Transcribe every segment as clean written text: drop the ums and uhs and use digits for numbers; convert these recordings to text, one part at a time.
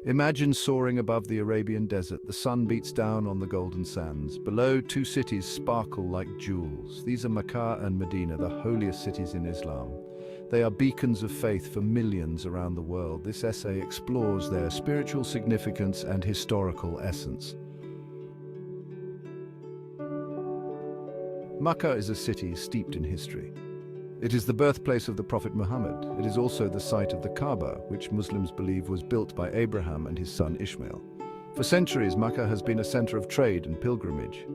Imagine soaring above the Arabian desert. The sun beats down on the golden sands. Below, two cities sparkle like jewels. These are Makkah and Medina, the holiest cities in Islam. They are beacons of faith for millions around the world. This essay explores their spiritual significance and historical essence. Makkah is a city steeped in history. It is the birthplace of the Prophet Muhammad. It is also the site of the Kaaba, which Muslims believe was built by Abraham and his son Ishmael. For centuries, Makkah has been a center of trade and pilgrimage.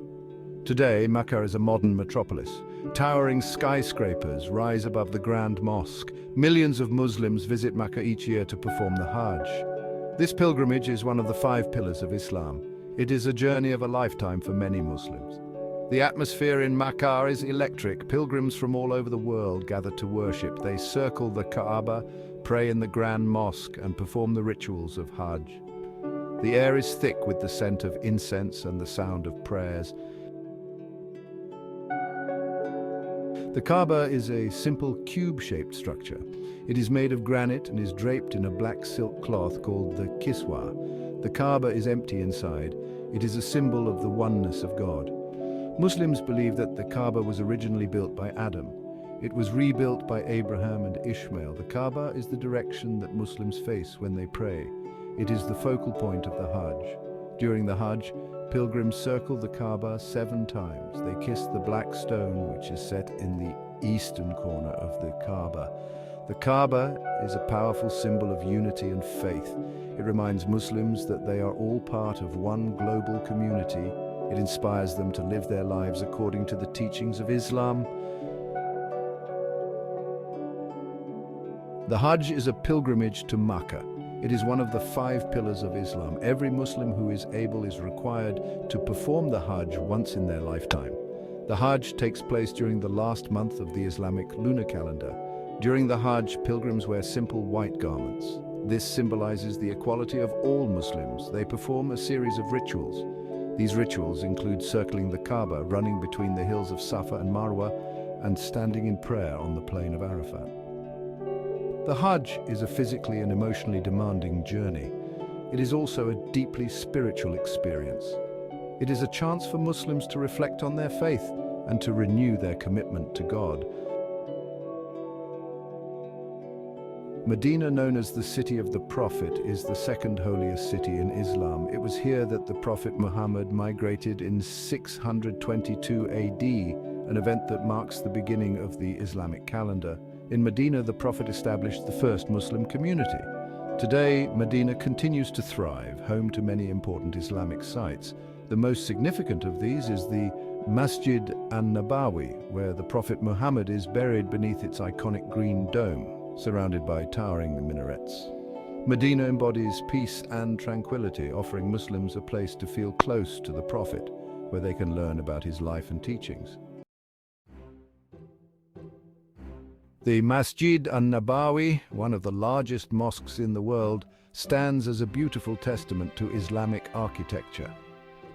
Today, Makkah is a modern metropolis. Towering skyscrapers rise above the Grand Mosque. Millions of Muslims visit Makkah each year to perform the Hajj. This pilgrimage is one of the 5 pillars of Islam. It is a journey of a lifetime for many Muslims. The atmosphere in Makkah is electric. Pilgrims from all over the world gather to worship. They circle the Kaaba, pray in the Grand Mosque, and perform the rituals of Hajj. The air is thick with the scent of incense and the sound of prayers. The Kaaba is a simple cube-shaped structure. It is made of granite and is draped in a black silk cloth called the kiswa. The Kaaba is empty inside. It is a symbol of the oneness of God. Muslims believe that the Kaaba was originally built by Adam. It was rebuilt by Abraham and Ishmael. The Kaaba is the direction that Muslims face when they pray. It is the focal point of the Hajj. During the Hajj, pilgrims circle the Kaaba 7 times. They kiss the black stone which is set in the eastern corner of the Kaaba. The Kaaba is a powerful symbol of unity and faith. It reminds Muslims that they are all part of one global community. It inspires them to live their lives according to the teachings of Islam. The Hajj is a pilgrimage to Makkah. It is one of the 5 pillars of Islam. Every Muslim who is able is required to perform the Hajj once in their lifetime. The Hajj takes place during the last month of the Islamic lunar calendar. During the Hajj, pilgrims wear simple white garments. This symbolizes the equality of all Muslims. They perform a series of rituals. These rituals include circling the Kaaba, running between the hills of Safa and Marwa, and standing in prayer on the plain of Arafat. The Hajj is a physically and emotionally demanding journey. It is also a deeply spiritual experience. It is a chance for Muslims to reflect on their faith and to renew their commitment to God. Medina, known as the city of the Prophet, is the 2nd holiest city in Islam. It was here that the Prophet Muhammad migrated in 622 AD, an event that marks the beginning of the Islamic calendar. In Medina, the Prophet established the first Muslim community. Today, Medina continues to thrive, home to many important Islamic sites. The most significant of these is the Masjid an-Nabawi, where the Prophet Muhammad is buried beneath its iconic green dome, surrounded by towering minarets. Medina embodies peace and tranquility, offering Muslims a place to feel close to the Prophet, where they can learn about his life and teachings. The Masjid an-Nabawi, one of the largest mosques in the world, stands as a beautiful testament to Islamic architecture.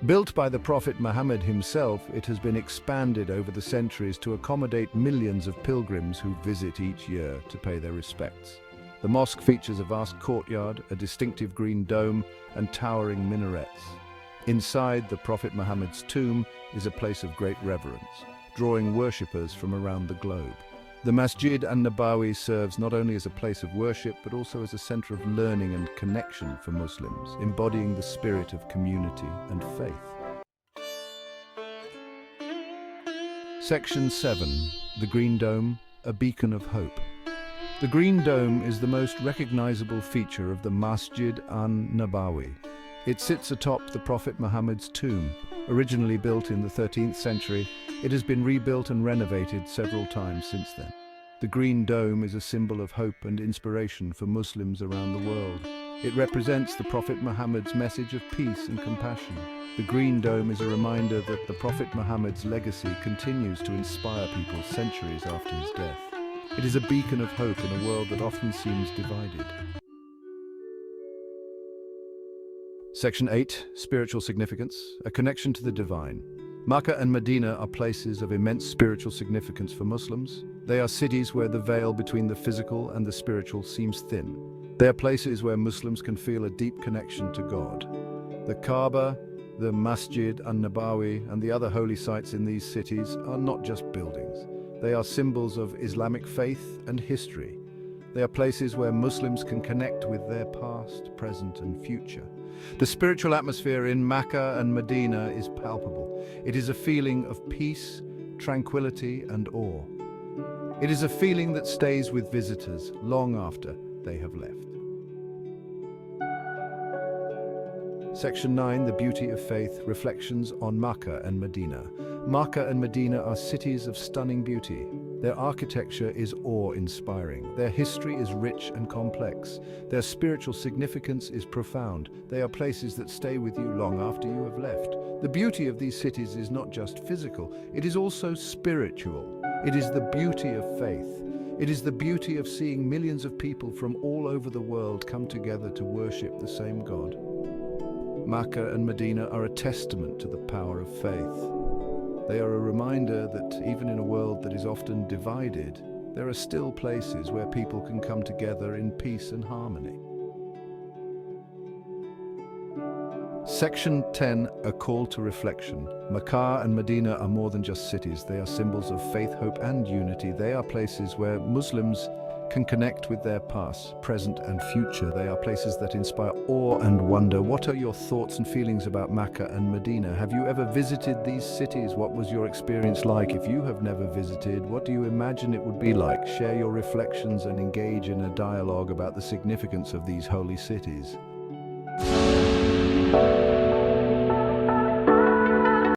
Built by the Prophet Muhammad himself, it has been expanded over the centuries to accommodate millions of pilgrims who visit each year to pay their respects. The mosque features a vast courtyard, a distinctive green dome, and towering minarets. Inside the Prophet Muhammad's tomb is a place of great reverence, drawing worshippers from around the globe. The Masjid an-Nabawi serves not only as a place of worship, but also as a center of learning and connection for Muslims, embodying the spirit of community and faith. Section 7. The Green Dome, a beacon of hope. The Green Dome is the most recognizable feature of the Masjid an-Nabawi. It sits atop the Prophet Muhammad's tomb. Originally built in the 13th century, it has been rebuilt and renovated several times since then. The Green Dome is a symbol of hope and inspiration for Muslims around the world. It represents the Prophet Muhammad's message of peace and compassion. The Green Dome is a reminder that the Prophet Muhammad's legacy continues to inspire people centuries after his death. It is a beacon of hope in a world that often seems divided. Section 8. Spiritual Significance, a connection to the divine. Makkah and Medina are places of immense spiritual significance for Muslims. They are cities where the veil between the physical and the spiritual seems thin. They are places where Muslims can feel a deep connection to God. The Kaaba, the Masjid an-Nabawi, and the other holy sites in these cities are not just buildings. They are symbols of Islamic faith and history. They are places where Muslims can connect with their past, present, and future. The spiritual atmosphere in Makkah and Medina is palpable. It is a feeling of peace, tranquility, and awe. It is a feeling that stays with visitors long after they have left. Section 9, The Beauty of Faith, Reflections on Makkah and Medina. Makkah and Medina are cities of stunning beauty. Their architecture is awe-inspiring. Their history is rich and complex. Their spiritual significance is profound. They are places that stay with you long after you have left. The beauty of these cities is not just physical, it is also spiritual. It is the beauty of faith. It is the beauty of seeing millions of people from all over the world come together to worship the same God. Makkah and Medina are a testament to the power of faith. They are a reminder that even in a world that is often divided, there are still places where people can come together in peace and harmony. Section 10, A Call to Reflection. Makkah and Medina are more than just cities. They are symbols of faith, hope, and unity. They are places where Muslims can connect with their past, present, and future. They are places that inspire awe and wonder. What are your thoughts and feelings about Makkah and Medina? Have you ever visited these cities? What was your experience like? If you have never visited, what do you imagine it would be like? Share your reflections and engage in a dialogue about the significance of these holy cities.